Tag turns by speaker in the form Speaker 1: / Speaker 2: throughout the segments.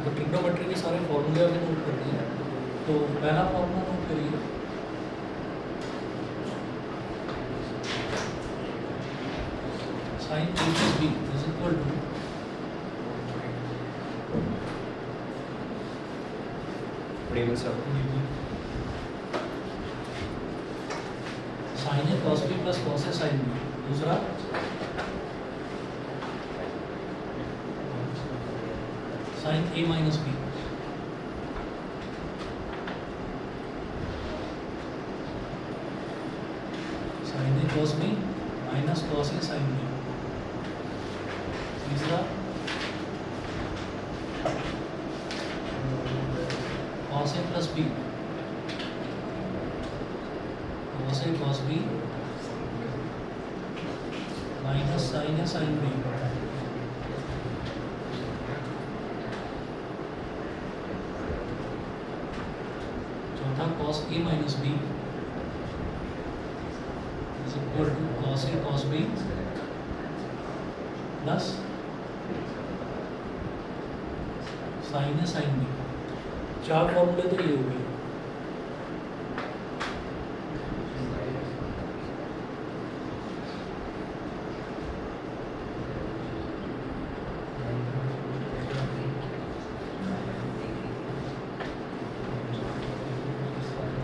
Speaker 1: तो ट्रिग्नोमेट्री के सारे फॉर्मूले अभी नोट कर दिए। तो पहला फॉर्मूला नोट करिए, sine A plus B is equal to sine A cos B plus cos A sine B. दूसरा sine A minus B. Sine A cos B minus cos A sine B. तीसरा cos A plus B cos A cos B minus sine A sine B. चौथा cos A minus B is equal to cos A cos B plus sine A sine B. चार फॉर्मूले तो ये हो गए।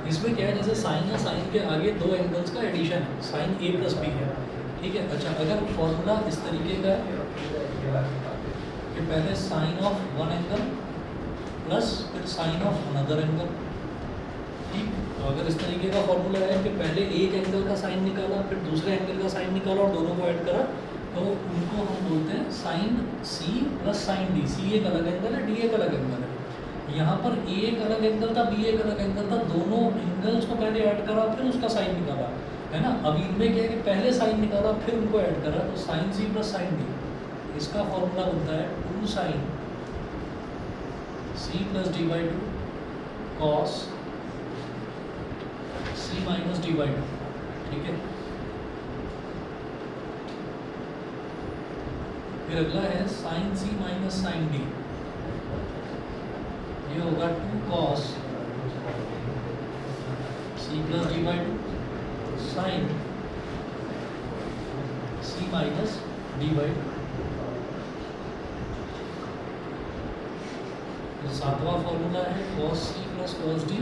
Speaker 1: इसमें क्या है, जैसे साइन या साइन के आगे दो एंगल्स का एडिशन है, साइन ए प्लस बी है, ठीक है। अच्छा, अगर फॉर्मूला इस तरीके का है कि पहले sine of one angle plus फिर साइन ऑफ अनदर एंगल, ठीक। तो अगर इस तरीके का फॉर्मूला है कि पहले एक एंगल का साइन निकाला फिर दूसरे एंगल का साइन निकाला और दोनों को ऐड करा, तो उनको हम बोलते हैं sine C plus sine D. C एक अलग एंगल है, डी एक अलग एंगल है। यहाँ पर ए एक अलग एंगल था, बी एक अलग एंगल था, दोनों एंगल्स को पहले ऐड करा फिर उसका साइन निकाला, है ना। अब इनमें क्या है कि पहले साइन निकाला फिर उनको ऐड करा, तो sine C plus sine D. इसका फॉर्मूला बनता है 2 sine C plus D by two cos C minus D by two, ठीक है। फिर अगला है sine C minus sine D, ये होगा 2 cos C plus D by two sine C minus D by two. सातवां फॉर्मूला है cos C plus cos D,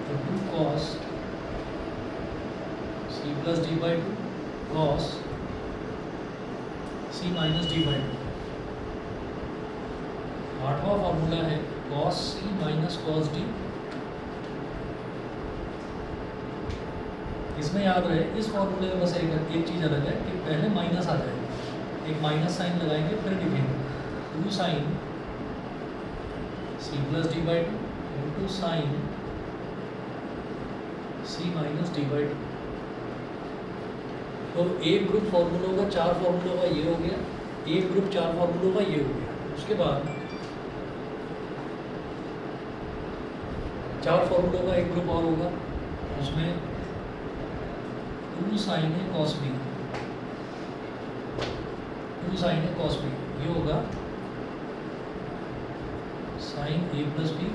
Speaker 1: तो 2 cos C plus D by two cos C minus D by to. आठवां formula है cos C minus cos D. इसमें याद रहे, इस फॉर्मूले में बस एक चीज़ अलग है कि पहले माइनस आ जाएगा, एक माइनस साइन लगाएंगे फिर लिखेंगे 2 sine C plus D by two into sine C minus D by two. तो एक ग्रुप फॉर्मूलों का, 4 फॉर्मूलों का ये हो गया, एक ग्रुप 4 फॉर्मूलों का ये हो गया। उसके बाद 4 फॉर्मूलों का एक ग्रुप और होगा, उसमें 2 साइन है कॉस बी, 2 साइन है कॉस बी, ये होगा sign A plus B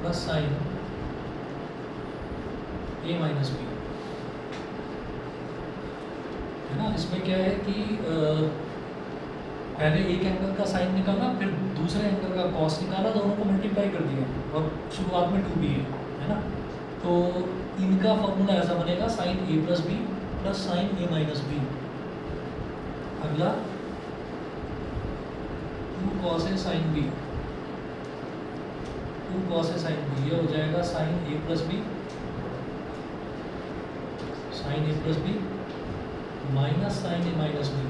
Speaker 1: plus sine A minus B, है ना। इसमें क्या है कि पहले एक एंगल का साइन निकाला फिर दूसरे एंगल का कॉस निकाला, दोनों को मल्टीप्लाई कर दिया और शुरुआत में 2 भी है ना। तो इनका फॉर्मूला ऐसा बनेगा sign A plus B plus sine A minus B. अगला 2 cos A sine B, 2 cos A sine B, ये हो जाएगा sign A plus B sine A plus B minus sine A minus B.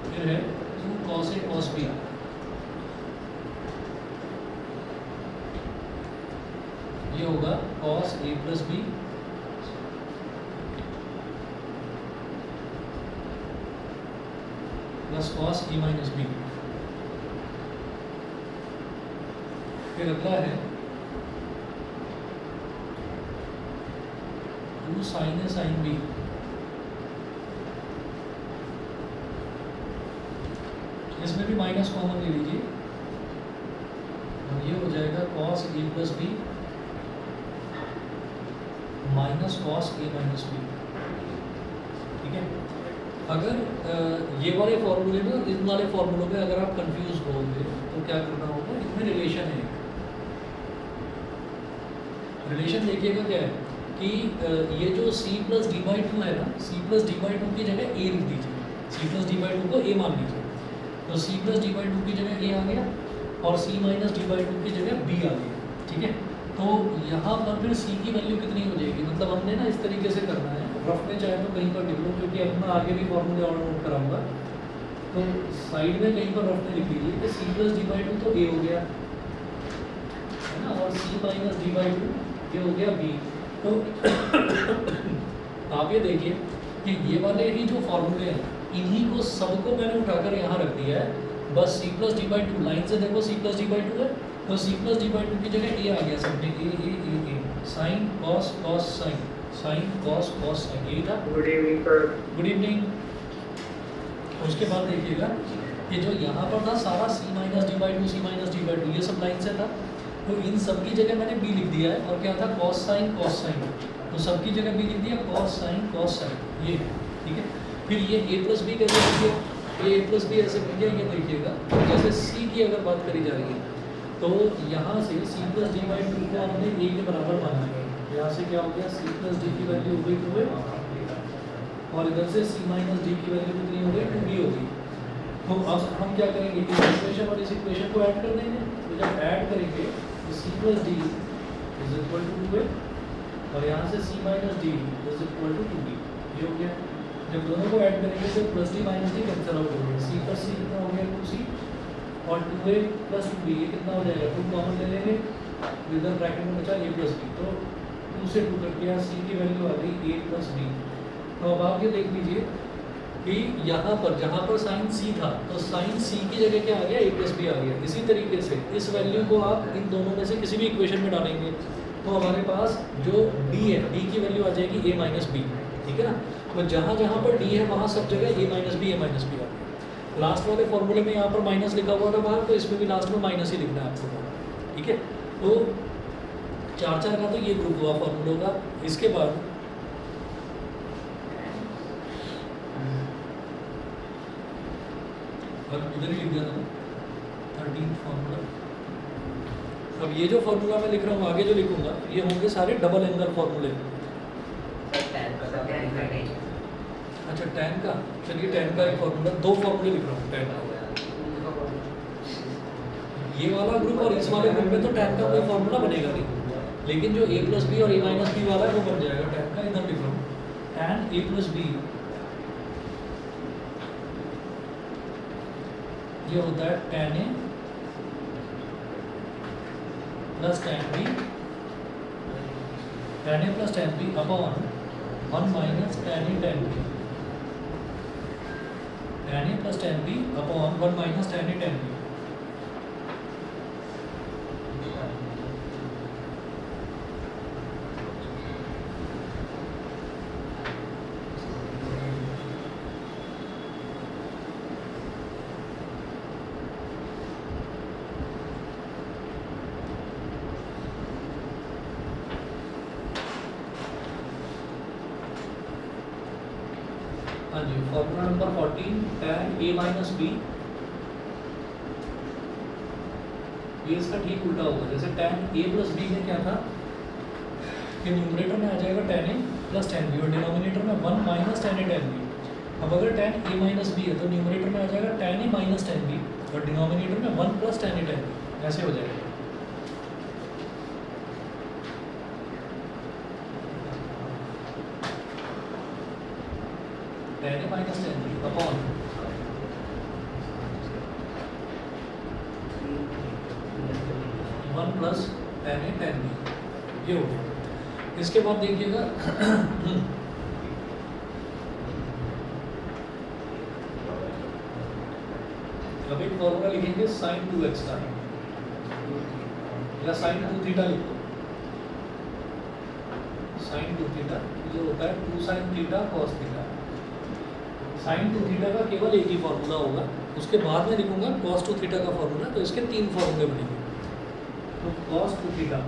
Speaker 1: फिर है 2 cos A cos B, ये होगा cos A plus B plus cos A minus B. फिर अगला है 2 साइन ए साइन बी, इसमें भी माइनस कॉमन ले लीजिए और ये हो जाएगा cos A plus B minus cos A minus B. ठीक है, अगर ये वाले फॉर्मूले में और इन वाले फॉर्मूलों में अगर आप कंफ्यूज होंगे तो क्या करना होगा, इसमें रिलेशन है। रिलेशन देखिएगा क्या है कि ये जो c plus D by two है ना, c plus D by two की जगह a लिख दीजिए, c plus D by to को a मान लीजिए, तो c plus D by two की जगह a आ गया और c minus D by two की जगह b आ गया। ठीक है, तो यहाँ पर फिर c की वैल्यू कितनी हो जाएगी, मतलब हमने ना इस तरीके से करना है, रफ में चाहे तो कहीं पर लिख लो क्योंकि अब मैं आगे भी फॉर्मूले और नोट कराऊंगा, तो साइड में कहीं पर रफ में लिख लीजिए कि c plus D by two तो a हो गया है ना, और c minus D by two ये हो गया b। तो आप ये देखिए कि ये वाले ही जो फॉर्मूले हैं इन्हीं को सबको मैंने उठाकर यहाँ रख दिया है, बस c plus D by two line से देखो c plus D by two है तो c plus D by two की जगह a आ गया, सबने a sine cos cos sine sine cos cos sine, यही था।
Speaker 2: Good evening sir.
Speaker 1: Good evening. उसके बाद देखिएगा कि जो यहाँ पर था सारा c minus D by two C minus D by two ये सब लाइन से था, तो इन सब की जगह मैंने b लिख दिया है और क्या था कॉस साइन, तो सबकी जगह b लिख दिया कॉस साइन ये। ठीक है, फिर ये a प्लस बी कैसे लिख दिया, a प्लस बी ऐसे लिख दिया, ये देखिएगा जैसे c की अगर बात करी जा रही है तो यहाँ से c plus D by to को हमने a के बराबर माना है, यहाँ से क्या हो गया c प्लस डी की वैल्यू हो गई 2a और इधर से c माइनस डी की वैल्यू कितनी हो गई 2b हो गई। तो अब हम क्या करेंगे, इस इक्वेशन और इस इक्वेशन को ऐड कर देंगे, तो जब ऐड करेंगे तो c plus D is equal to 2a और यहाँ से c minus D is equal to 2b, ये हो गया। जब दोनों को ऐड करेंगे तो plus D minus D cancel out हो गया, c प्लस c कितना हो गया 2c और 2a प्लस 2b ये कितना हो जाएगा 2 कॉमन ले लेंगे, इधर ब्रैकेट में बचा a प्लस b, तो 2 से 2 कट गया, c की वैल्यू आ गई a प्लस b। तो अब आप ये देख लीजिए कि यहाँ पर जहाँ पर साइन c था तो साइन c की जगह क्या आ गया a प्लस बी आ गया। इसी तरीके से इस वैल्यू को आप इन दोनों में से किसी भी इक्वेशन में डालेंगे तो हमारे पास जो d है d की वैल्यू आ जाएगी a माइनस बी। ठीक है ना, तो जहाँ जहाँ पर d है वहाँ सब जगह a माइनस बी आ गया। लास्ट वाले फॉर्मूले में यहाँ पर माइनस लिखा हुआ था बाहर, तो इसमें भी लास्ट में माइनस ही लिखना है आपको। ठीक है, तो 4 का तो ये ग्रुप हुआ फॉर्मूलों का। इसके बाद इधर ही लिख दिया था 13 फॉर्मूला। अब ये जो फॉर्मूला मैं लिख रहा हूँ आगे जो लिखूंगा ये होंगे सारे डबल एंगल फॉर्मूले। अच्छा tan का, चलिए tan का एक फॉर्मूला, 2 फॉर्मूले लिख रहा हूँ tan का। ये वाला ग्रुप और इस वाले ग्रुप में तो tan का कोई फॉर्मूला बनेगा नहीं, लेकिन जो a प्लस बी और a माइनस बी वाला है वो बन जाएगा tan का। इधर लिख रहा हूँ tan a प्लस बी, ये होता है tan a plus tan b, tan a plus tan b upon 1 minus tan a tan b, tan a plus tan b upon 1 minus tan a tan b। हाँ जी, formula number 14 tan a minus B, ये इसका ठीक उल्टा होगा। जैसे tan a plus B में क्या था कि न्यूमरेटर में आ जाएगा tan a plus tan b और डिनोमिनेटर में 1 minus tan a tan b। अब अगर tan a माइनस बी है तो न्यूमरेटर में आ जाएगा tan a minus tan b और डिनोमिनेटर में 1 plus tan a tan b, ऐसे हो जाएगा। tan a minus tan b upon 1 plus tan a tan b, ये हो गया। इसके बाद देखिएगा अब एक फॉर्मूला लिखेंगे sin 2x का। या साइन 2 थीटा लिख दो, साइन 2 थीटा जो होता है 2 sine theta cos theta. Sine 2 theta का केवल एक ही फॉर्मूला होगा, उसके बाद में लिखूंगा कॉस 2 थीटा का फॉर्मूला, तो इसके 3 फॉर्मूले बनेंगे। तो कॉस 2 थीटा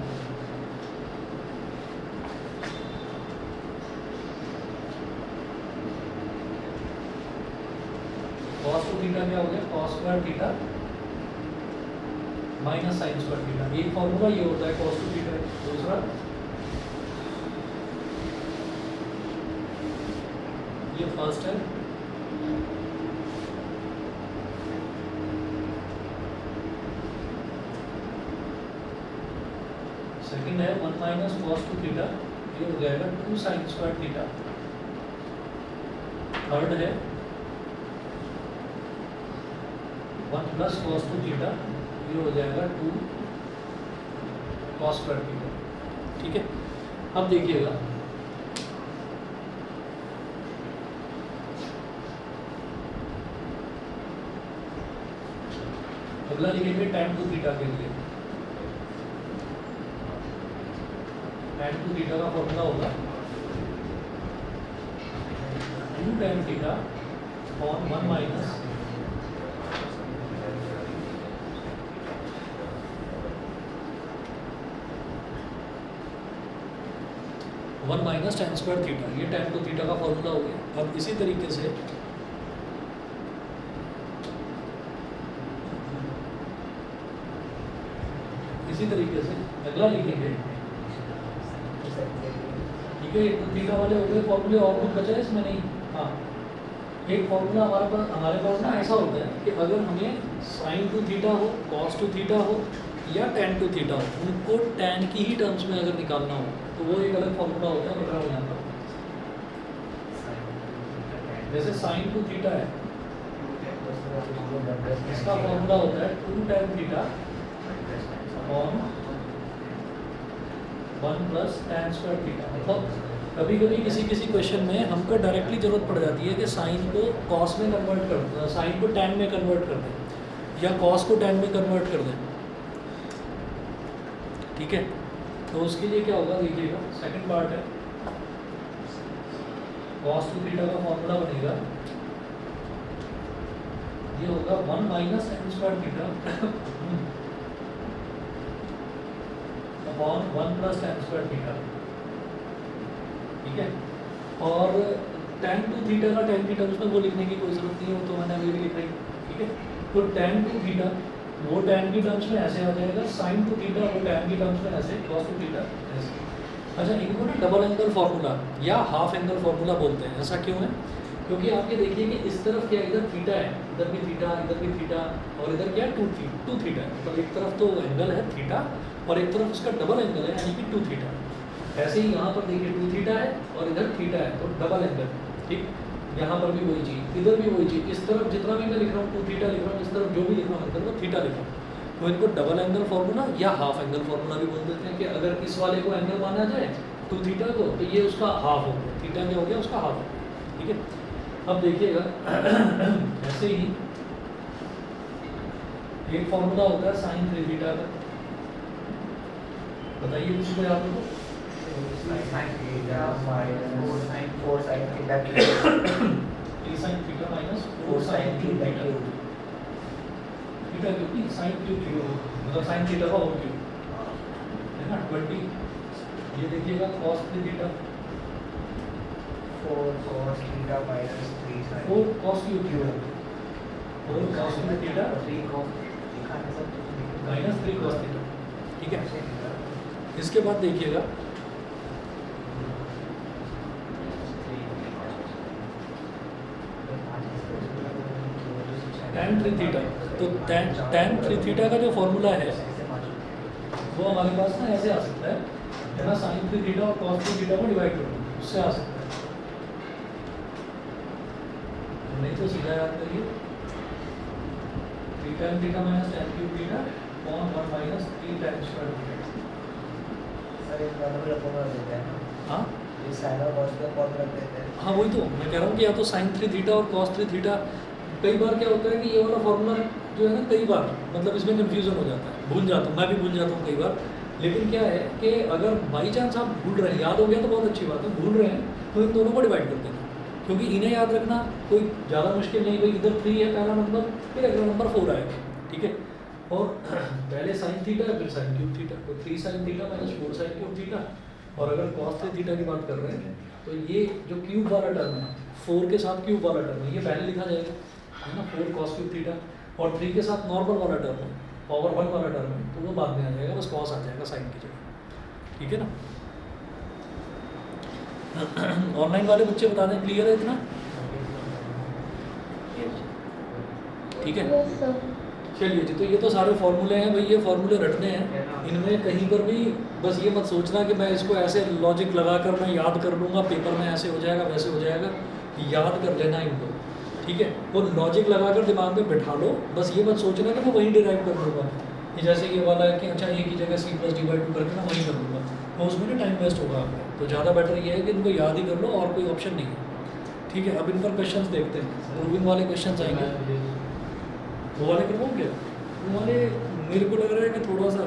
Speaker 1: कॉस 2 थीटा क्या हो गया, cos square theta minus sine square theta. एक फॉर्मूला ये होता है कॉस 2 थीटा। दूसरा ये फर्स्ट है, सेकंड है 1 माइनस कॉस 2 थीटा, ये हो जाएगा 2 साइन स्क्वायर थीटा। थर्ड है 1 प्लस कॉस 2 थीटा, ये हो जाएगा 2 कॉस स्क्वायर थीटा। ठीक है, अब देखिएगा अगला लिखेंगे tan 2 थीटा के लिए। tan 2 थीटा का फॉर्मूला होगा 2 tan theta upon 1 minus tan square theta. ये tan 2 थीटा का फॉर्मूला हो गया। अब इसी तरीके से अगला लिखेंगे, ठीक है, 2 थीटा वाले हो गए फॉर्मूले, और कुछ बचा है इसमें नहीं। हाँ, एक फॉर्मूला हमारे पास ना ऐसा होता है कि अगर हमें साइन 2 थीटा हो, कॉस 2 थीटा हो या tan 2 थीटा हो, उनको tan की ही टर्म्स में अगर निकालना हो तो वो एक अलग फॉर्मूला होता है। लिख रहा हूँ यहाँ पर, जैसे साइन 2 थीटा है, इसका फॉर्मूला होता है 2 tan theta upon 1 plus tan square theta. मतलब कभी कभी किसी क्वेश्चन में हमको डायरेक्टली जरूरत पड़ जाती है कि साइन को कॉस में कन्वर्ट कर दें, साइन को tan में कन्वर्ट कर दें या कॉस को tan में कन्वर्ट कर दें। ठीक है, तो उसके लिए क्या होगा देखिएगा, सेकंड पार्ट है कॉस 2 थीटा का फॉर्मूला बनेगा, ये होगा 1 minus tan square theta upon 1 plus tan square theta. ठीक है, और tan 2 थीटा का tan थीटा उसमें वो लिखने की कोई जरूरत नहीं है, वो तो मैंने अभी भी लिख रही। ठीक है, तो tan 2 थीटा वो tan की टर्म्स में ऐसे आ जाएगा, sin 2 थीटा वो tan की टर्म्स में ऐसे, cos 2 थीटा ऐसे। अच्छा, इनको ना डबल एंगल फार्मूला या हाफ एंगल फार्मूला बोलते हैं। ऐसा क्यों है? क्योंकि आप ये देखिए कि इस तरफ क्या, इधर थीटा है, इधर भी थीटा, इधर भी थीटा, और इधर क्या है 2 थीटा है। मतलब एक तरफ तो एंगल है थीटा और एक तरफ उसका डबल एंगल है, यानी कि 2 थीटा। ऐसे ही यहाँ पर देखिए 2 थीटा है और इधर थीटा है, तो डबल एंगल। ठीक, यहाँ पर भी वही चीज़, इधर भी वही चीज़। इस तरफ जितना भी मैं लिख रहा हूँ 2 थीटा लिख रहा हूँ, इस तरफ जो भी लिख रहा हूँ इधर वो थीटा लिख रहा हूँ। तो इनको डबल एंगल फार्मूला या हाफ एंगल फार्मूला भी बोल देते हैं कि अगर इस वाले को एंगल माना जाए 2 थीटा को, तो ये उसका हाफ हो गया, थीटा क्या हो गया, उसका हाफ हो गया। ठीक है, अब देखिएगा ऐसे ही एक फॉर्मूला होता है साइन 3 थीटा का। बताइए मुझको याद हो तो।
Speaker 2: sin theta minus 4 sin theta
Speaker 1: a sin theta minus 4 sin cube theta. Theta क्योंकि sin क्यूब थीटा मतलब sin थीटा का होल क्यूब है ना 20। ये देखिएगा cos 3 theta
Speaker 2: 4 cos theta minus 3 sin
Speaker 1: 4 cos cube theta 4 cos theta
Speaker 2: 3 cos
Speaker 1: minus 3 cos theta. ठीक है, इसके बाद देखिएगा tan 3 थीटा। तो tan 3 थीटा का जो फॉर्मूला है वो हमारे पास ना ऐसे आ सकता है ना, sin 3 थीटा और cos 3 थीटा को डिवाइड कर दो, उससे आ सकता है। नहीं तो सीधा याद करिए, tan theta minus tan cube theta upon 1 minus 3 tan square theta.
Speaker 2: Sir एक फॉर्मूला फॉर्मूला देते हैं ना,
Speaker 1: हाँ
Speaker 2: ये sin और cos का फॉर्मूला देते हैं।
Speaker 1: हाँ, वही तो मैं कह रहा हूँ कि या तो sin 3 थीटा और cos 3 थीटा कई बार क्या होता है कि ये वाला फॉर्मूला जो है ना, कई बार मतलब इसमें कन्फ्यूज़न हो जाता है, भूल जाता हूँ, मैं भी भूल जाता हूँ कई बार। लेकिन क्या है कि अगर बाई चांस आप भूल रहे हैं, याद हो गया तो बहुत अच्छी बात है, भूल रहे हैं तो इन दोनों को डिवाइड कर देना, क्योंकि इन्हें याद रखना कोई ज़्यादा मुश्किल नहीं। भाई इधर 3 है पहला नंबर, फिर अगला नंबर 4 आएगा, ठीक है। और पहले साइन थीटा फिर साइन क्यूब थीटा, तो 3 sine theta minus 4 sine cube theta. और अगर कॉस थीटा की बात कर रहे हैं तो ये जो क्यूब वाला टर्म है, 4 के साथ क्यूब वाला टर्म है, ये पहले लिखा जाएगा, है ना, 4 कॉस क्यूब थीटा। और 3 के साथ नॉर्मल वाला टर्म है, पावर 1 वाला टर्म है, तो वो बाद में आ जाएगा, बस कॉस आ जाएगा साइन की जगह, ठीक है ना। ऑनलाइन वाले बच्चे बता दें, क्लियर है इतना, ठीक है।
Speaker 3: Yes, sir.
Speaker 1: चलिए जी, तो ये तो सारे फॉर्मूले हैं भाई, ये फॉर्मूले रटने हैं, इनमें कहीं पर भी बस ये मत सोचना कि मैं इसको ऐसे लॉजिक लगाकर मैं याद कर लूँगा, पेपर में ऐसे हो जाएगा वैसे हो जाएगा, याद कर लेना इनको, ठीक है। वो लॉजिक लगाकर दिमाग में बिठा लो, बस ये मत सोचना कि मैं वहीं डिराइव कर लूँगा, कि जैसे ये वाला है कि अच्छा ए की जगह c+d/2 करके मैं वहीं कर लूँगा, तो उसमें ना टाइम वेस्ट होगा आपका। तो ज़्यादा बेटर ये है कि इनको याद ही कर लो, और कोई ऑप्शन नहीं है, ठीक है। अब इन पर क्वेश्चन देखते हैं, प्रूविंग वाले क्वेश्चन आएंगे, वो वाले करवाओ क्या, वो वाले मेरे को लग रहा है कि थोड़ा सा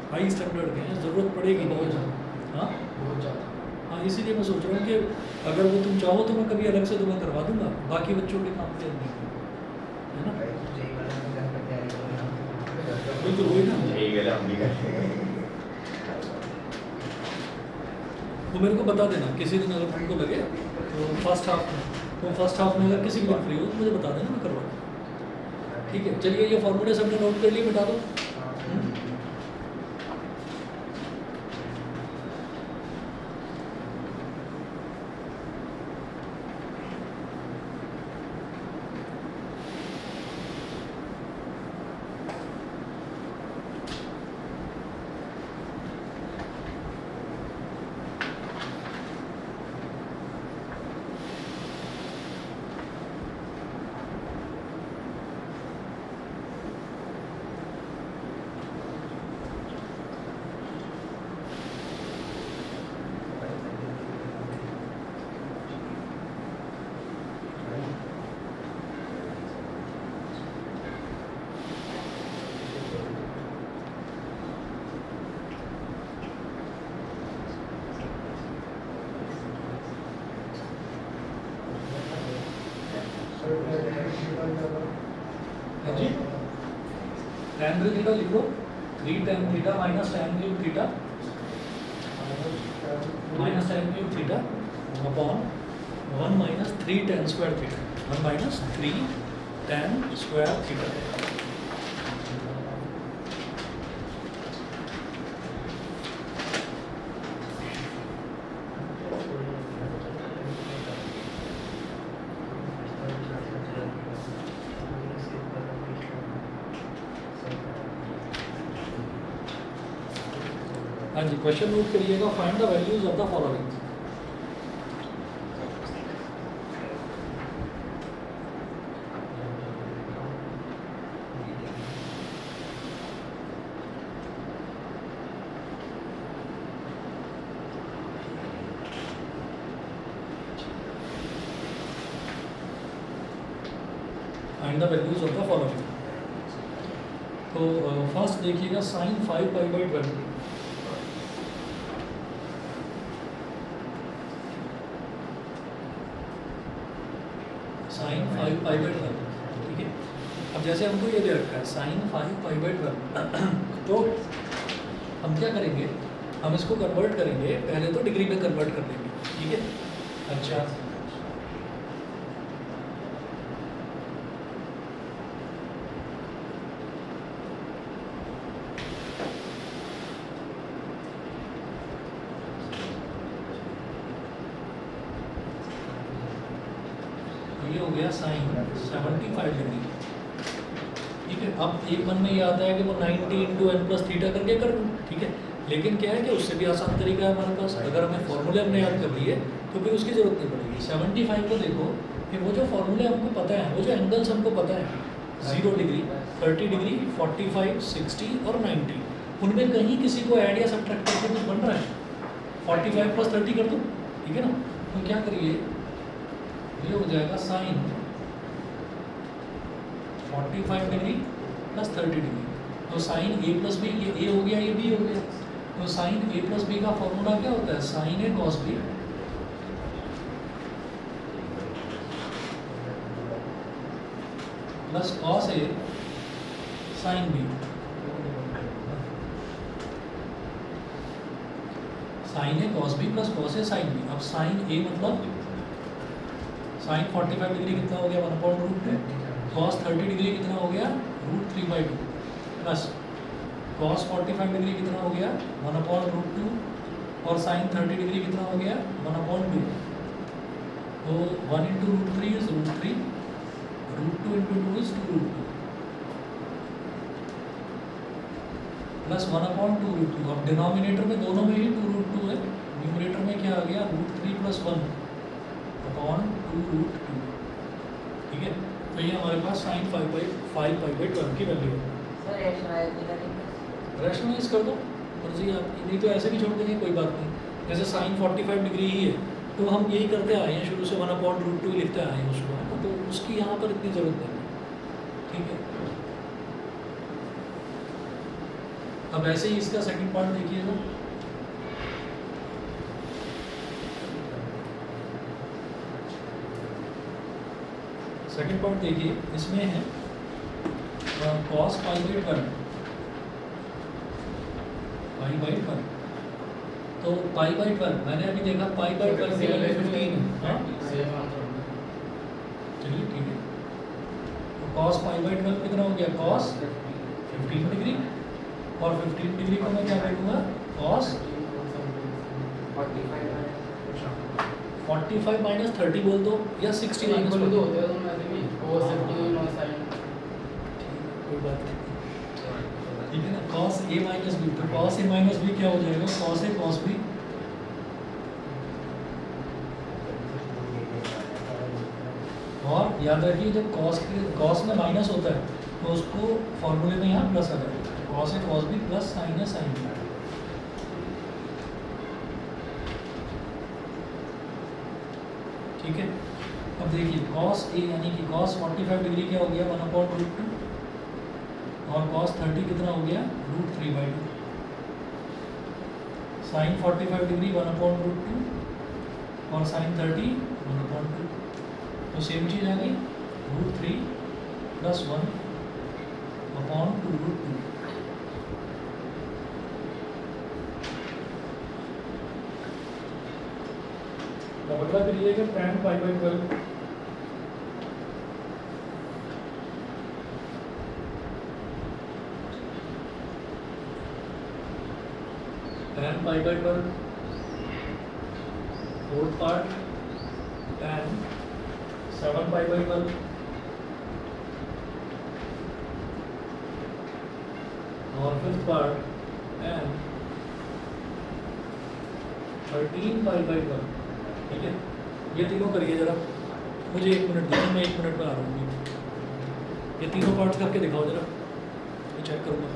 Speaker 1: हाई स्टैंडर्ड के हैं, ज़रूरत पड़ेगी बहुत ज़्यादा, हाँ
Speaker 2: बहुत ज़्यादा।
Speaker 1: हाँ, इसीलिए मैं सोच रहा हूँ कि अगर वो तुम चाहो तो मैं कभी अलग से तुम्हें करवा दूंगा, बाकी बच्चों के काम पे नहीं, है ना, बिल्कुल वही ना। वो मेरे को बता देना किसी दिन अगर तुमको लगे तो फर्स्ट हाफ में, तो फर्स्ट हाफ में अगर किसी भी दिन फ्री हो तो मुझे बता देना, मैं करवा दूँ, ठीक है। चलिए ये फॉर्मूले सबने नोट कर लिए, बता दो। हाँ जी, tan 3 थीटा लिख लो, 3 tan theta minus tan cube theta minus tan cube theta upon 1 minus 3 tan square theta, 1 minus 3 tan square theta. हाँ जी, क्वेश्चन नोट करिएगा, find the values of the following. Find the values of the following. तो first देखिएगा sign 5π/12, sign 5π/12, ठीक है। अब जैसे हमको ये दे रखा है साइन 5π/12, तो हम क्या करेंगे, हम इसको कन्वर्ट करेंगे, पहले तो डिग्री में कन्वर्ट कर देंगे, ठीक है। अच्छा, ये हो गया साइन 75 डिग्री, ठीक है। अब एक मन में ये आता है कि वो 90 इंटू एन प्लस थीटा करके कर दूँ, ठीक है। लेकिन क्या है कि उससे भी आसान तरीका है हमारे पास, अगर हमें फॉर्मूले हमने याद कर लिए तो फिर उसकी ज़रूरत नहीं पड़ेगी। 75 को देखो कि वो जो फॉर्मूले हमको पता है, वो जो एंगल्स हमको पता है, 0 डिग्री, 30 डिग्री, 45, 60 और 90, उनमें कहीं किसी को ऐड या सब्ट्रैक्ट करके कुछ बन रहा है, 45 प्लस 30 कर दो, ठीक है ना। तो क्या करिए, ये हो जाएगा साइन 45 डिग्री प्लस 30 डिग्री। तो साइन ए प्लस बी, ये ए हो गया, ये बी हो गया। तो साइन ए प्लस बी का फॉर्मूला क्या होता है? Sign A cos B plus cos A sine B. Sine A cos B plus cos A sine B. अब साइन ए मतलब साइन 45 डिग्री कितना हो गया? 1/√2। कॉस 30 डिग्री कितना हो गया? √3/2 प्लस कॉस 45 डिग्री कितना हो गया? 1/√2 और साइन 30 डिग्री कितना हो गया? 1/2। तो 1 × √3 इज √3, √2 × 2 इज 2√2 प्लस 1/2√2। अब डिनोमिनेटर में दोनों में ही 2√2 है, न्यूमरेटर में क्या आ गया? √3 + 1/2√2। ठीक है, तो ये हमारे पास साइन 5/12 की वैल्यू है।
Speaker 2: सर रैशनलाइज नहीं करेंगे?
Speaker 1: रैशनलाइज कर दो मर्जी आपकी, नहीं तो ऐसे भी छोड़ देंगे, कोई बात नहीं। जैसे साइन 45 डिग्री ही है तो हम यही करते आए हैं शुरू से, 1/√2 लिखते आए हैं उसको, है ना, तो उसकी यहाँ पर इतनी ज़रूरत नहीं है। ठीक है, अब ऐसे ही इसका सेकंड पार्ट देखिएगा। सेकंड पार्ट देखिए, इसमें है cos π/12 π/12। तो π/12 मैंने अभी देखा π/12 की वैल्यू 15 है। हाँ चलिए ठीक है, तो cos π/12 कितना हो गया? cos 15 डिग्री, और 15 डिग्री को मैं क्या करूँगा? cos 45 - 30 बोल दो, या 60 - बोल दो, कोई बात नहीं। ठीक है ना, cos a - b, तो cos a - b क्या हो जाएगा? cos a cos b। और याद रखिए जब cos में माइनस होता है तो उसको फॉर्मूले में यहाँ प्लस आ जाएगा। cos a cos b plus sin a sin b। ठीक है, अब देखिए cos a यानी कि cos 45 डिग्री क्या हो गया? 1/√2, और cos 30 कितना हो गया? √3/2। sin 45 डिग्री 1/√2 और sin 30 1/2। तो सेम चीज़ आ गई, √3 + 1/2√2। बदला करिएगा tan π/12। tan π/12 fourth part tan 7π/12 और फिफ्थ पार्ट tan 13π/12। ठीक है, ये तीनों करिए जरा, मुझे 1 मिनट दीजिए, मैं 1 मिनट में आ रहा हूँ। ये तीनों पार्ट्स करके दिखाओ जरा, मैं चेक करूँगा।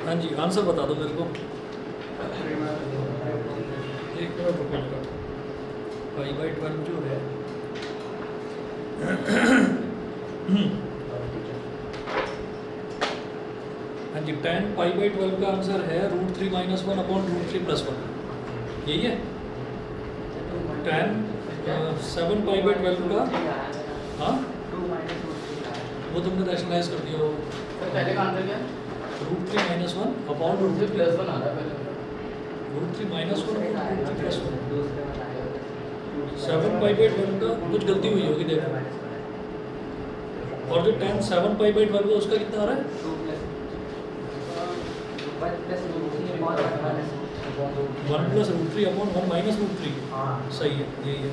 Speaker 1: हाँ जी आंसर बता दो मेरे को। एक मिनट रुको जरा। 5/12 जो है हाँ जी 10 π/12 का आंसर है √3 - 1 अपॉन √3 + 1 यही है। 7 π/12 का हाँ वो तुमने रैशनलाइज कर दिया हो।
Speaker 2: पहले का आंसर क्या?
Speaker 1: √3 - 1 अपॉन √3
Speaker 2: प्लस 1 आ रहा है पहले।
Speaker 1: √3 - 1 अपॉन √3 + 1। 7 π/12 का कुछ गलती हुई होगी देखो। और जो 7 π/12 है उसका कितना आ रहा है? 1 + √3 अपॉन 1 - √3। सही है यही है।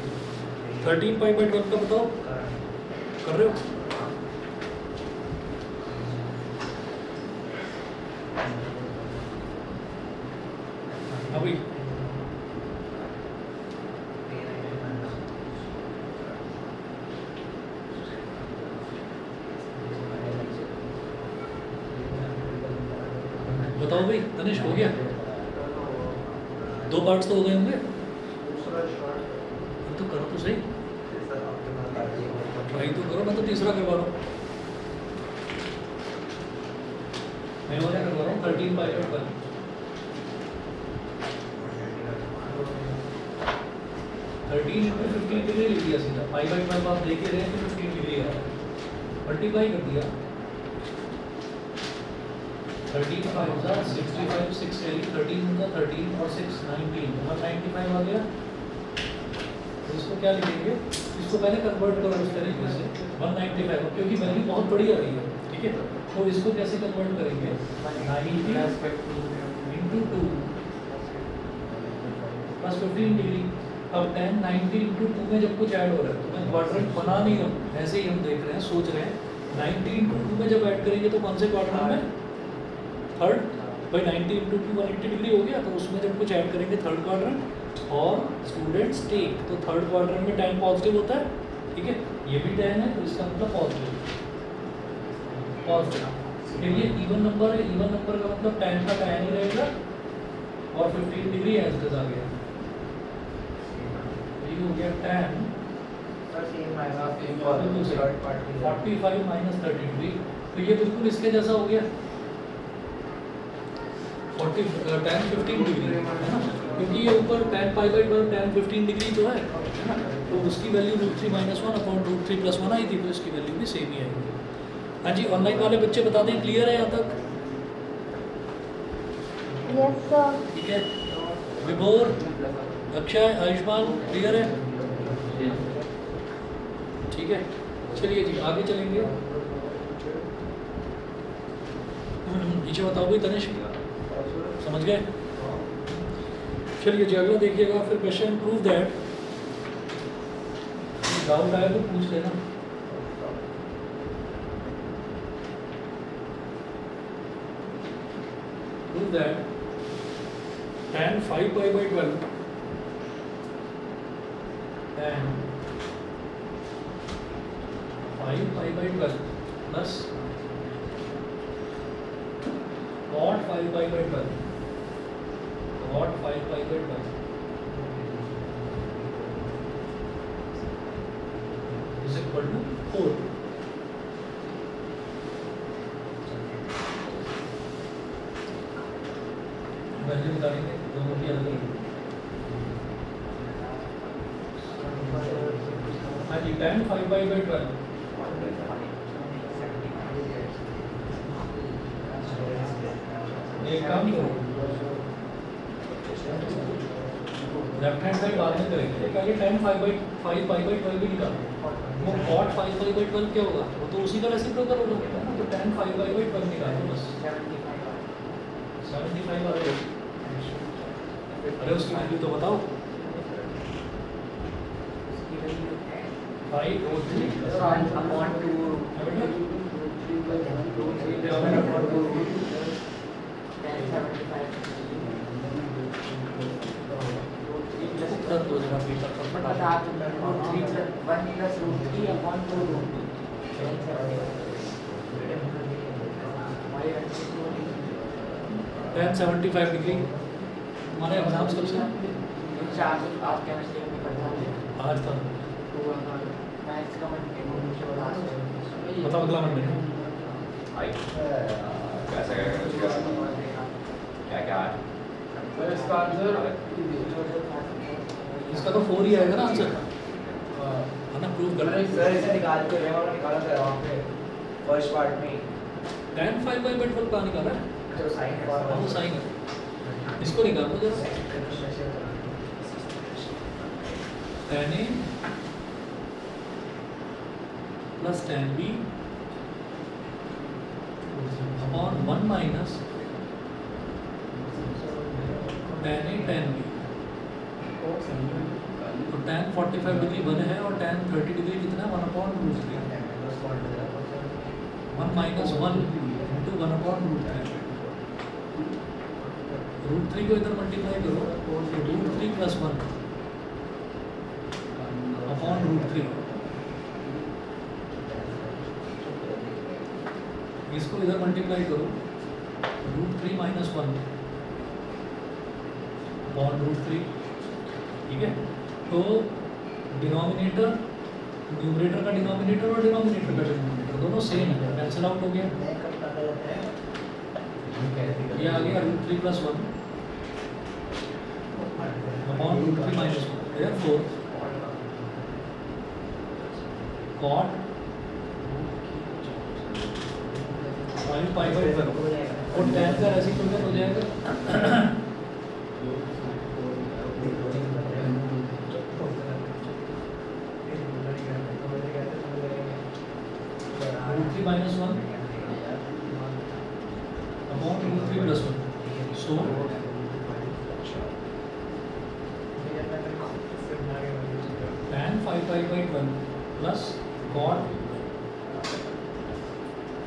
Speaker 1: 13 π/12 का बताओ कर रहे हो? अभी बताओ भाई तनिष हो गया? 2 पार्ट्स तो हो गए होंगे। तो करो तो सही, ट्राई तो करो। मैं तो तीसरा करवा रहा हूँ। मैं वाला करवा रहा हूँ 13 π/12। 13 × 15 डिग्री लिख दिया सीधा। 5/12 आप देख ही रहे हैं कि 15 डिग्री है, मल्टीप्लाई कर दिया। 13 × 5 = 65, 6 कैरी 13 का 13 और 6 19 195 आ गया। तो इसको क्या लिखेंगे? इसको पहले कन्वर्ट करो इस तरीके से 195, क्योंकि वैल्यू बहुत बड़ी आ रही है। ठीक है, तो इसको कैसे कन्वर्ट करेंगे? 90 × 2 + 15 डिग्री। अब 10 90 × 2 में जब कुछ ऐड हो रहा है तो मैं क्वाड्रेंट बना नहीं रहा हूँ, ऐसे ही हम देख रहे हैं, सोच रहे हैं। 90 × 2 में जब ऐड करेंगे तो कौन से क्वाड्रेंट में? थर्ड। भाई 90 × 2 180 डिग्री हो गया, तो उसमें जब कुछ ऐड करेंगे थर्ड क्वाड्रेंट। और स्टूडेंट्स टेक, तो थर्ड क्वाड्रेंट में tan पॉजिटिव होता है। ठीक है, ये भी tan है तो इसका मतलब पॉजिटिव। फिर ये इवन नंबर है, इवन नंबर का मतलब tan का tan ही रहेगा और 15 डिग्री एज इट इज आ गया। ये हो गया tan 45 - 30 डिग्री। तो ये बिल्कुल इसके जैसा हो गया tan 15 डिग्री, है ना? क्योंकि ये ऊपर tan π/12 tan 15 डिग्री तो है ना? तो उसकी वैल्यू √3 - 1 अपॉन √3 + 1 आई थी, तो इसकी वैल्यू भी सेम ही आएगी। हाँ जी, ऑनलाइन वाले बच्चे बता दें, क्लियर है यहाँ तक?
Speaker 3: Yes sir.
Speaker 1: ठीक है, विभोर, अक्षय, आयुष्मान क्लियर है? ठीक है, चलिए जी आगे चलेंगे। नीचे बताओ भाई तनिष, समझ गए? चलिए जी अगला देखिएगा। फिर क्वेश्चन प्रूव दैट, डाउट आया तो पूछ लेना। Prove that tan 5 π/12 tan 5 π/12 plus cot 5 π/12 cot 5 π/12 is equal to 4। Value निकालेंगे दोनों की अलग। हाँ जी, tan 5 π/12 एक काम करो, लेफ्ट हैंड साइड बाद में करेंगे। पहले tan 5 π/12 भी निकालो। वो cot 5 π/12 क्या होगा? वो तो उसी का रेसिप्रोकल होगा ना। तो tan 5 π/12 निकालो बस। 75 आ गया। अरे उसकी वैल्यू तो बताओ। 5 और 3
Speaker 2: अपॉन 2
Speaker 1: 1 + √3 + 1 - tan 75 डिग्री। हमारे एग्जाम्स कब से हैं?
Speaker 2: आज केमिस्ट्री में पढ़ा है
Speaker 1: आज था,
Speaker 2: मैथ्स का मंडे
Speaker 1: बताओ अगला मंडे।
Speaker 3: कैसा क्या क्या है?
Speaker 2: इसका आंसर
Speaker 1: इसका तो 4 ही आएगा ना आंसर, है ना? प्रूव कर रहे हैं।
Speaker 2: सर इसे निकाल के रेवा निकाला था वहाँ पे फर्स्ट पार्ट में
Speaker 1: tan 5/12 कहाँ निकाला है?
Speaker 2: जो साइन
Speaker 1: हाँ, वो साइन है, इसको निकालो जरा। tan A plus tan B upon 1 minus tan A tan B। तो tan 45 डिग्री 1 है और tan 30 डिग्री कितना है? 1/√3। 1 माइनस 1 इंटू 1/√3। √3 को इधर मल्टीप्लाई करो, √3 प्लस 1 अपॉन √3। इसको इधर मल्टीप्लाई करो, √3 माइनस 1 अपॉन √3। ठीक है, तो डिनोमिनेटर, न्यूमरेटर का डिनोमिनेटर और डिनोमिनेटर का डिनोमिनेटर दोनों सेम है, कैंसिल आउट हो गया। ये आ गया √3 plus 1 upon √3 minus 1। Therefore cot 5/12 और tan का रेसिप्रोकल हो जाएगा √3 माइनस 1 अपॉन √3 प्लस 1। सो tan 5/12 प्लस cot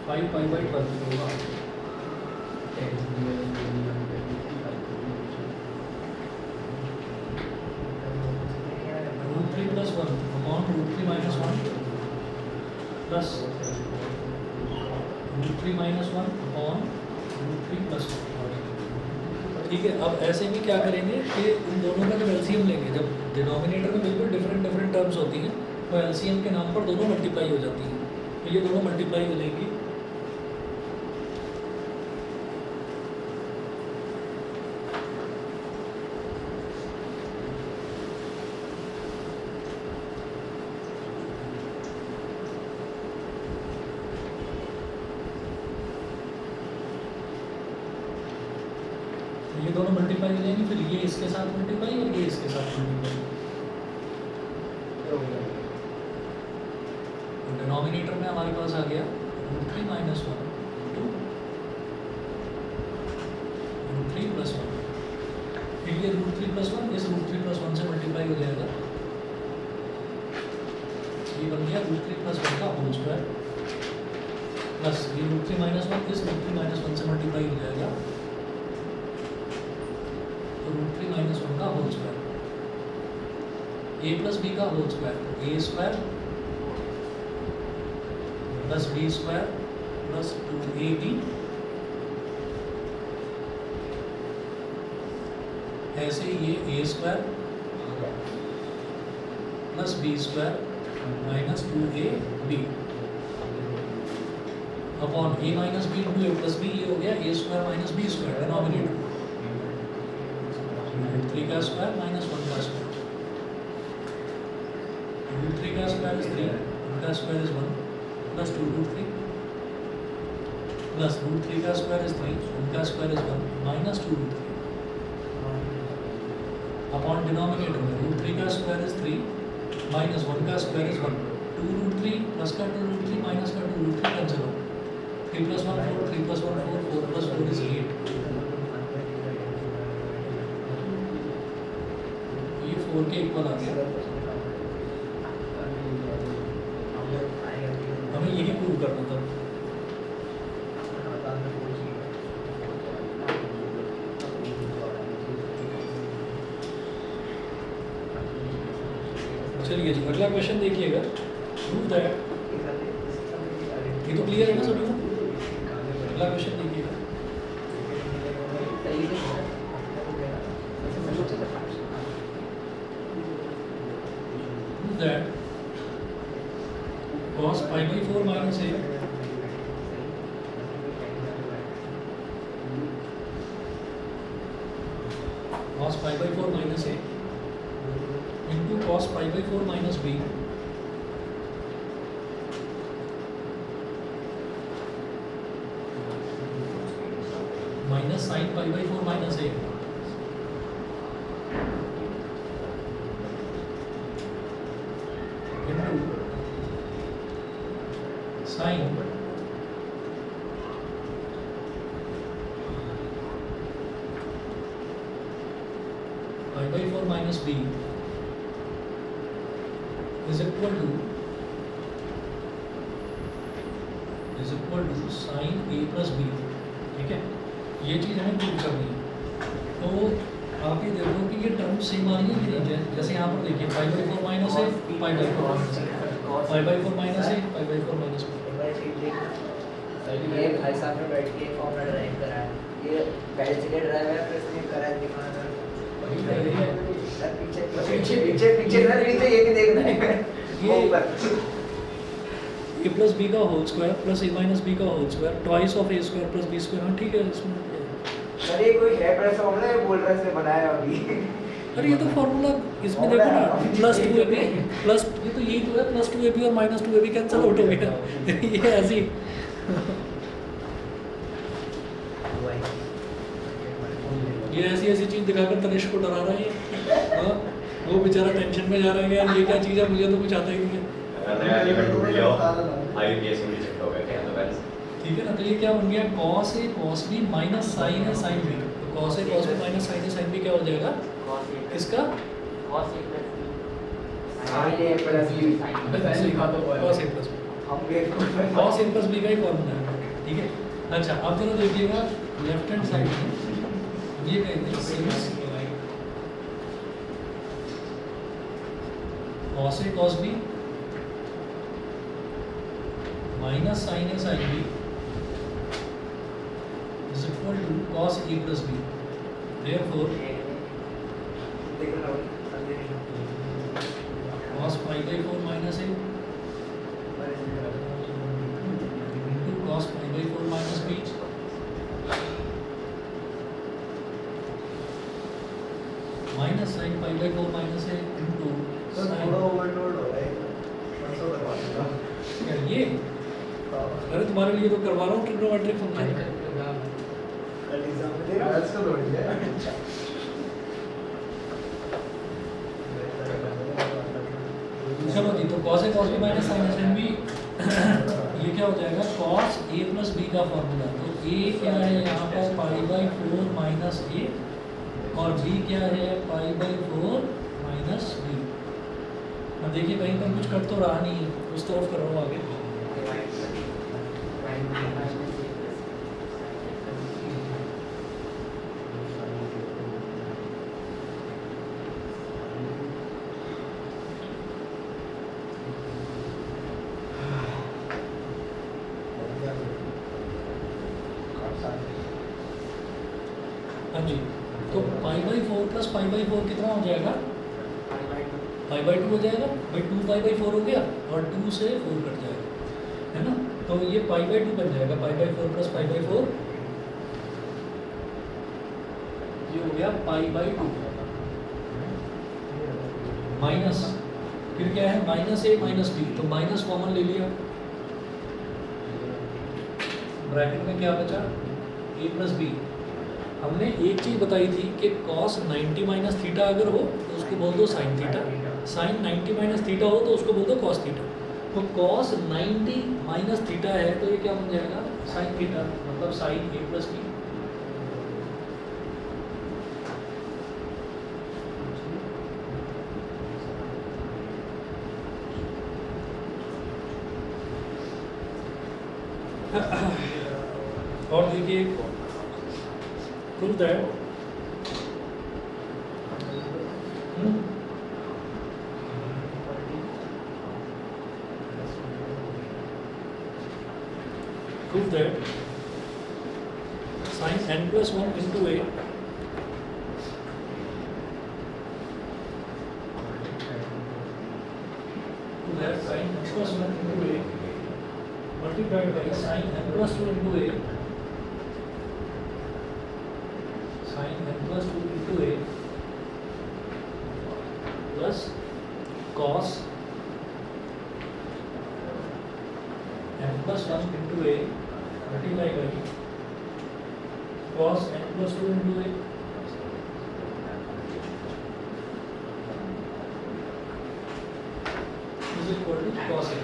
Speaker 1: 5/12 होगा √3 plus 1 upon √3 minus 1 plus √3 minus 1 upon √3 plus 1। ठीक है, अब ऐसे में क्या करेंगे कि इन दोनों का जब एलसीएम लेंगे, जब डिनोमिनेटर में बिल्कुल डिफरेंट डिफरेंट टर्म्स होती हैं तो एलसीएम के नाम पर दोनों मल्टीप्लाई हो जाती हैं। तो ये दोनों मल्टीप्लाई हो जाएंगी। ये दोनों मल्टीप्लाई हो जाएंगे, फिर ये इसके साथ मल्टीप्लाई और ये इसके साथ मल्टीप्लाई। तो डिनोमिनेटर में हमारे पास आ गया √3 माइनस 1 टू √3 प्लस 1। फिर ये √3 प्लस 1 इस √3 प्लस 1 से मल्टीप्लाई हो जाएगा। ये बन गया √3 प्लस 1 का होल स्क्वायर प्लस ये √3 माइनस 1 इस √3 माइनस 1 से मल्टीप्लाई हो जाएगा। तो √3 माइनस 1 का whole square a plus B का whole square a square plus b square plus 2ab ऐसे ये a square plus b square minus 2ab upon a minus b into a plus b. ये हो गया a square minus b square denominator √3 का square minus 1 का square. √3 का square is 3, 1 का square is 1 plus 2√3 plus √3 का स्क्वायर इज 3, 1 का square is 1 minus 2√3 upon denominator में √3 का स्क्वायर इज 3 माइनस 1 का स्क्वायर इज 1। 2√3 प्लस का 2√3 माइनस का 2√3 कैंसिल हो। 3 प्लस 1 4, 3 प्लस 1 4, 4 प्लस 4 इज 8। ये 4 के इक्वल आ गया। हमें यही प्रूव करना था। चलिए जी, अगला क्वेश्चन देखिएगा। प्रूव दैट, ये तो क्लियर है ना सभी को? अगला क्वेश्चन देखिएगा। Minus A cos pi by 4 minus a into cos pi by 4 minus b minus sin pi by 4 minus a into sin pi by 4 minus b is equal to sin a plus b. ठीक है, ये चीज़ हमें prove करनी है। तो आप ये देखो कि ये टर्म सेम आ रही है कि नहीं, जैसे यहाँ पर देखिए pi by 4 minus A pi by 4 minus A pi by 4 minus A pi by 4 minus B.
Speaker 2: ये भाई साहब ने बैठ के फॉर्मूला ड्राइव करा है, ये पहले से ड्राइव है फिर इसने करा है दिखाना सर पीछे पीछे पीछे पीछे ना पीछे ये भी देखना है
Speaker 1: ये
Speaker 2: ऊपर
Speaker 1: ए प्लस बी का whole square plus A minus B का whole square twice of A square plus B square. हाँ ठीक है, इसमें
Speaker 2: सर ये कोई है पर फॉर्मूला ये बोल रहा है से बनाया अभी।
Speaker 1: अरे ये तो फॉर्मूला इसमें देखो ना प्लस 2ab प्लस ये तो यही तो है प्लस 2ab और माइनस 2ab कैंसिल आउट हो गया ये ऐसी ये ऐसी ऐसी चीज़ दिखाकर तनिष को डरा रहा है। हाँ, वो बेचारा टेंशन में जा रहा है कि यार ये क्या चीज़ है, मुझे तो कुछ आता ही नहीं है। ठीक है ना, तो ये क्या बन गया cos a cos b minus sin a sin b। तो cos a cos b minus sin a sin b क्या हो जाएगा इसका
Speaker 2: cos a plus b
Speaker 1: cos a plus b
Speaker 2: हम गेट को
Speaker 1: cos a plus b का ही formula है। ठीक है, अच्छा अब जरा देखिएगा लेफ्ट हैंड साइड में ये कहते हैं since cos a cos b minus sin a sin b is equal to cos a plus b. Therefore, cos pi by 4 minus a into cos pi by 4 minus b minus sin pi by 4 minus a into sin ये अरे तुम्हारे लिए तो करवा रहा हूँ trigonometric function. चलो जी, तो cos a cos b minus sin a sin b ये क्या हो जाएगा cos a प्लस b का फॉर्मूला। तो a क्या है यहाँ पर पाई बाई 4 माइनस a और b क्या है पाई बाई 4 माइनस b। अब देखिए कहीं पर कुछ कट तो रहा नहीं है, उस तरफ कर रहा हूँ आगे। हाँ जी, तो पाई बाई 4 प्लस पाई बाई 4 कितना हो जाएगा पाई बाई 2 हो जाएगा भाई 2 पाई बाई 4 हो गया और 2 से 4 कट जाएगा, है ना। तो ये पाई बाई 2 बन जाएगा पाई बाई 4 प्लस पाई बाई 4 ये हो गया पाई बाई 2 माइनस फिर क्या है माइनस ए माइनस बी। तो माइनस कॉमन ले लिया, ब्रैकेट में क्या बचा ए प्लस बी। हमने एक चीज़ बताई थी कि cos 90 माइनस थीटा अगर हो तो उसको बोल दो sin theta, sin 90 minus theta हो तो उसको बोल दो cos थीटा। तो cos 90 माइनस थीटा है तो ये क्या बन जाएगा sin थीटा, मतलब sin a प्लस बी। और देखिए prove that prove that sin n plus 1 into a prove that sin n plus 1 into a multiplied by sin n plus 2 into a sin n plus 2 into a plus cos n plus 1 into a multiplied by cos n plus 2 into a is equal to cos a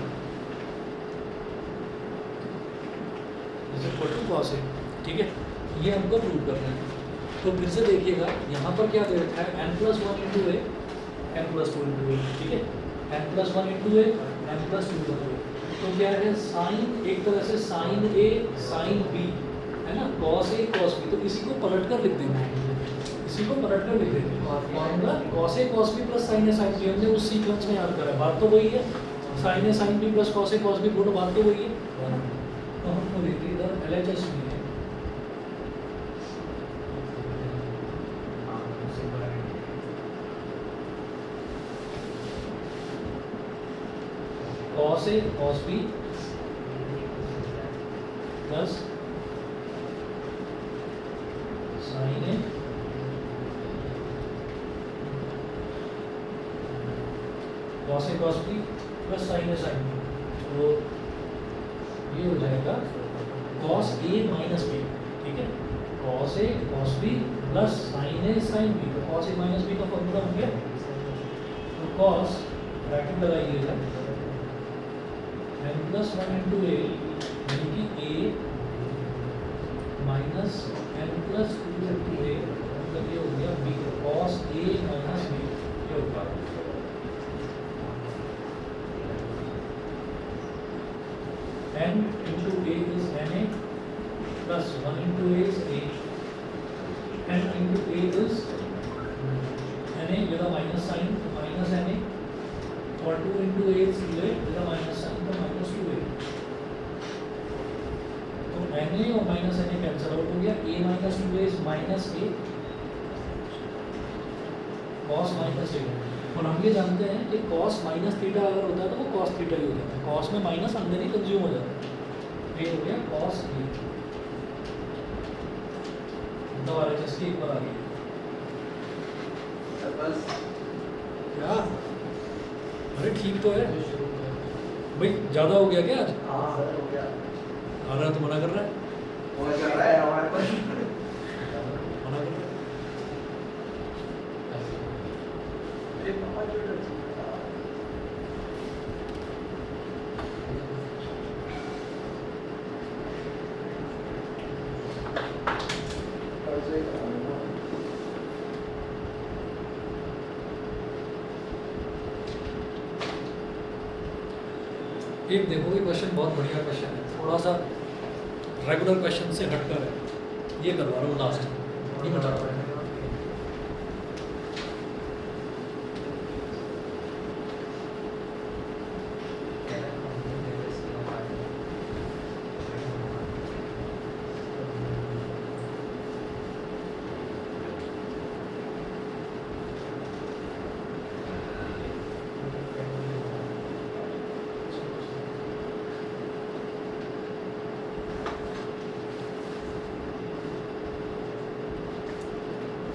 Speaker 1: is equal to cos a। ठीक है, ये हमको prove करना है। तो फिर से देखिएगा यहाँ पर क्या दे रखा है n प्लस 1 इंटू ए n प्लस 2 इंटू ए। ठीक है, n प्लस 1 इंटू ए n प्लस 2 इंटू ए। तो क्या है साइन, एक तरह से साइन ए साइन बी है ना, कॉस ए कॉस बी। तो इसी को पलट कर लिख देंगे, इसी को पलट कर लिख देंगे। Formula cos A cos B plus sine A sine B, हमने उस सीक्वेंस में याद करा है। बात तो वही है, sign A sine B plus cos A cos B, दोनों बात तो वही है ना। तो हमको देखिए इधर LHS में है cos A cos B plus sin A cos A cos B plus sin A sin B। तो ये हो जाएगा cos A minus B। ठीक है, cos A cos B plus sin A sin B। तो cos A minus B का formula हो गया। तो cos ब्रैकेट लगाइएगा n plus 1 into a यानी कि a minus n plus 2 into a, मतलब ये हो गया b cos a minus b। ये होगा n into a is na plus 1 into a is a, n into a is na with a minus sign, minus na, और 2 into a is 2a with a minus sign, तो minus 2a। तो na और minus na cancel out हो गया, a minus 2a is minus a cos minus a। और हम ये जानते हैं कि cos minus थीटा अगर होता है तो वो cos थीटा ही हो जाता है, cos में माइनस अंदर ही कंज्यूम हो जाता है। ये हो गया cos a। दोबारा जैसे एक बार आ गई क्या, अरे ठीक तो है भाई, ज़्यादा हो गया क्या आज?
Speaker 2: हाँ हो गया।
Speaker 1: आ रहा है तो मना कर रहा है,
Speaker 2: वो चल रहा है हमारे पास।
Speaker 1: मना कर रहा है। एक देखो, ये क्वेश्चन बहुत बढ़िया क्वेश्चन है, थोड़ा सा रेगुलर क्वेश्चन से हटकर है। ये करवा रहा हूँ लास्ट, ये बता रहा हूँ।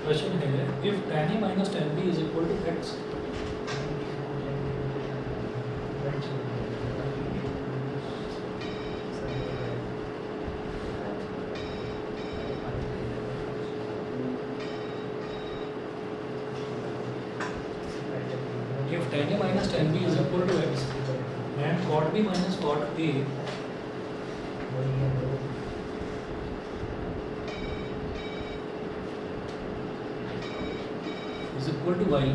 Speaker 1: क्वेश्चन है if tan a minus tan b is equal to x, if tan a minus tan b is equal to x and cot b minus cot a is equal to y,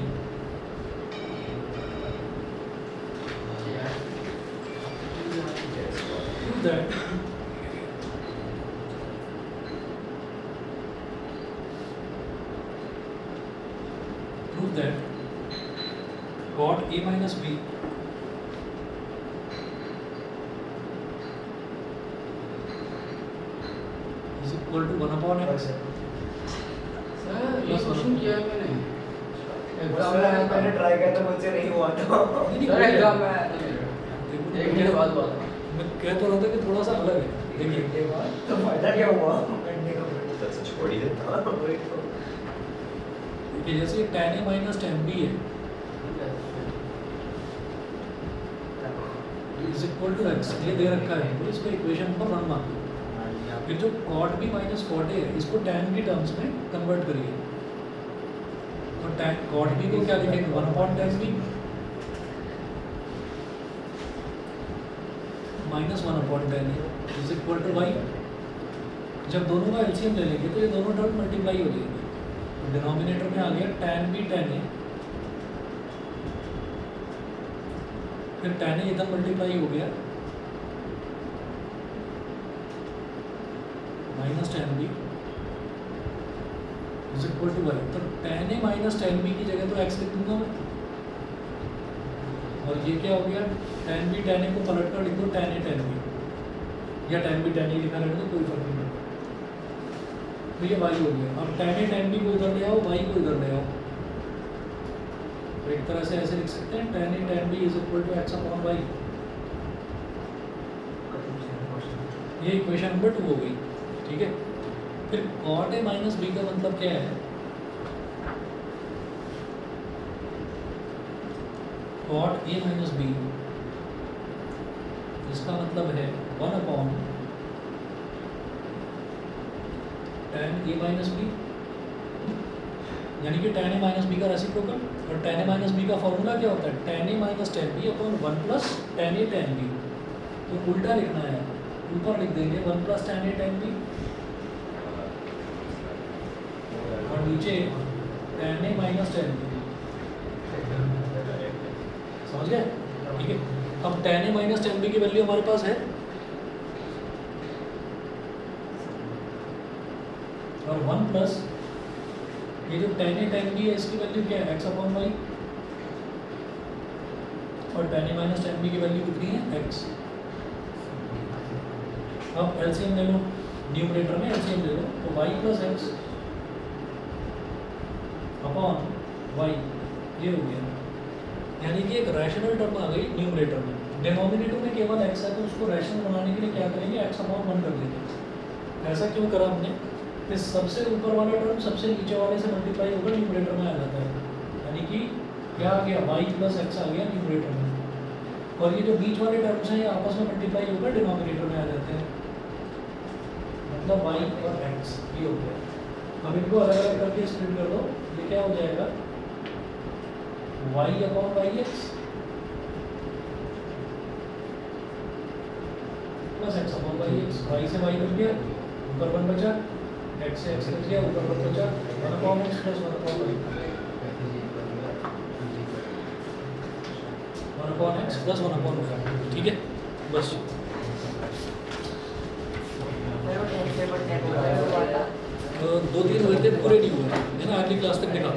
Speaker 1: prove that cot a minus b is equal to 1 upon x।
Speaker 4: ये question किया है मैंने exam में आया था।
Speaker 2: मैंने try किया था, मुझसे नहीं हुआ था।
Speaker 4: सर एग्जाम में आया था। एक मिनट बाद हुआ था।
Speaker 1: मैं कह तो रहा था कि थोड़ा सा अलग है, देखिए
Speaker 2: तो फायदा क्या हुआ करने का?
Speaker 3: That's a छोड़ ही देता।
Speaker 2: वही तो।
Speaker 1: कि जैसे tan A minus tan B है इज इक्वल टू x, ये दे रखा है तो इसको इक्वेशन पर रन मान लो। फिर जो cot B minus cot A है इसको tan B टर्म्स में कन्वर्ट करिए, तो tan cot B को क्या लिखेंगे 1/tan B minus 1/tan A is equal to y। जब दोनों का एलसीएम ले लेंगे तो ये दोनों टर्म मल्टीप्लाई हो जाएंगे, तो डिनोमिनेटर में आ गया tan B tan A, फिर tan A इधर मल्टीप्लाई हो गया minus tan B is equal to y। तो tan A minus tan B की जगह तो x लिख दूंगा मैं, और ये क्या हो गया tan B tan A को पलट कर लिख दो tan A tan B, या tan B tan A लिखा रहने दो, कोई फर्क नहीं पड़ता। तो ये y हो गया। अब tan A tan B को इधर ले आओ, y को इधर ले आओ, तो एक तरह से ऐसे लिख सकते हैं tan A tan B is equal to x upon y। ये इक्वेशन नंबर 2 हो गई, ठीक है। फिर cot A माइनस B का मतलब क्या है? cot A माइनस B इसका मतलब है 1 upon tan A minus B, यानी कि tan A माइनस B का रेसिप्रोकल। और tan A माइनस B का फॉर्मूला क्या होता है? tan A minus tan B upon 1 plus tan A tan B। तो उल्टा लिखना है, ऊपर लिख देंगे 1 plus tan A tan B, और नीचे tan A minus tan B। समझ गए? ठीक है। अब tan A minus tan B की वैल्यू हमारे पास है, और 1 प्लस ये जो tan A tan B है इसकी वैल्यू क्या है? x अपॉन y, और tan A minus tan B की वैल्यू कितनी है? x। अब एलसीएम ले लो, न्यूमरेटर में एलसीएम ले लो, तो y plus x upon y ये हो गया, यानी कि एक रैशनल टर्म आ गई न्यूमरेटर में। डिनोमिनेटर में केवल x है, तो उसको रैशनल बनाने के लिए क्या करेंगे? x अपॉन 1 कर देंगे। ऐसा क्यों करा हमने? कि सबसे ऊपर वाला टर्म सबसे नीचे वाले से मल्टीप्लाई होकर न्यूमरेटर में आ जाता है, यानी कि क्या आ गया? y प्लस x आ गया न्यूमरेटर में, और ये जो बीच वाले टर्म्स हैं ये आपस में मल्टीप्लाई होकर डिनोमिनेटर में आ जाते हैं, मतलब y और x ये हो गया। अब इनको अलग अलग करके स्प्लिट कर दो, ये क्या हो जाएगा? y upon yx plus x upon yx। y से y कट गया, ऊपर 1 बचा, x से x कट गया, ऊपर 1 बचा, 1 upon x plus 1 upon y, 1 upon x plus 1 upon y। ठीक है, बस।
Speaker 2: टेन से बट टेन हुआ था।
Speaker 1: 2-3 हुए थे, पूरे नहीं हुए, है ना? अगली क्लास तक दिखा।